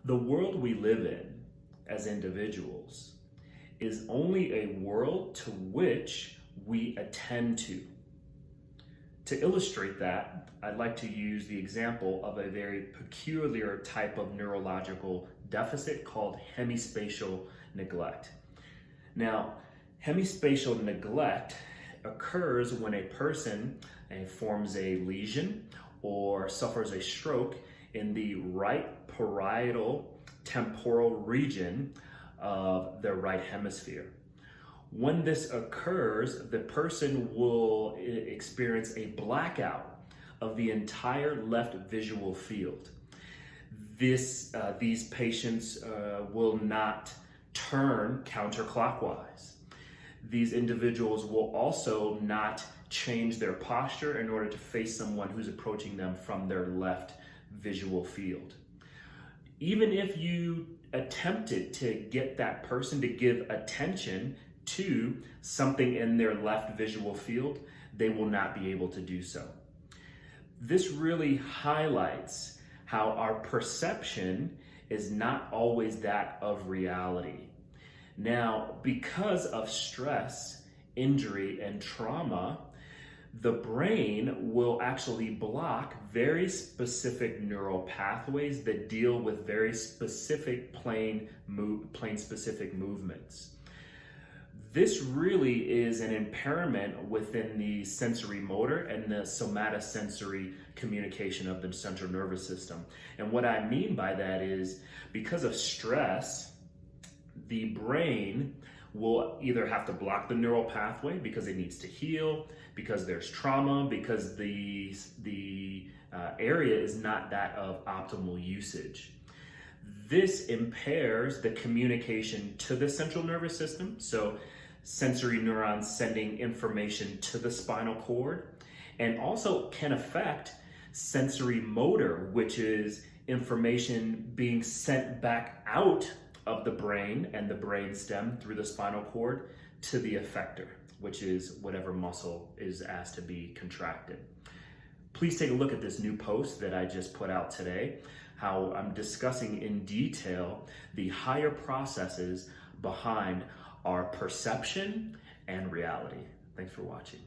The world we live in as individuals is only a world to which we attend to. To illustrate that, I'd like to use the example of a very peculiar type of neurological deficit called hemispatial neglect. Now, hemispatial neglect occurs when a person forms a lesion or suffers a stroke in the right parietal temporal region of the right hemisphere. When this occurs, the person will experience a blackout of the entire left visual field. These patients will not turn counterclockwise. These individuals will also not change their posture in order to face someone who's approaching them from their left visual field. Even if you attempted to get that person to give attention to something in their left visual field, they will not be able to do so. This really highlights how our perception is not always that of reality. Now, because of stress, injury, and trauma, the brain will actually block very specific neural pathways that deal with very specific plane-specific movements. This really is an impairment within the sensory motor and the somatosensory communication of the central nervous system. And what I mean by that is, because of stress, the brain will either have to block the neural pathway because it needs to heal, because there's trauma, because the area is not that of optimal usage. This impairs the communication to the central nervous system, so sensory neurons sending information to the spinal cord, and also can affect sensory motor, which is information being sent back out of the brain and the brain stem through the spinal cord to the effector, which is whatever muscle is asked to be contracted. Please take a look at this new post that I just put out today, how I'm discussing in detail the higher processes behind our perception and reality. Thanks for watching.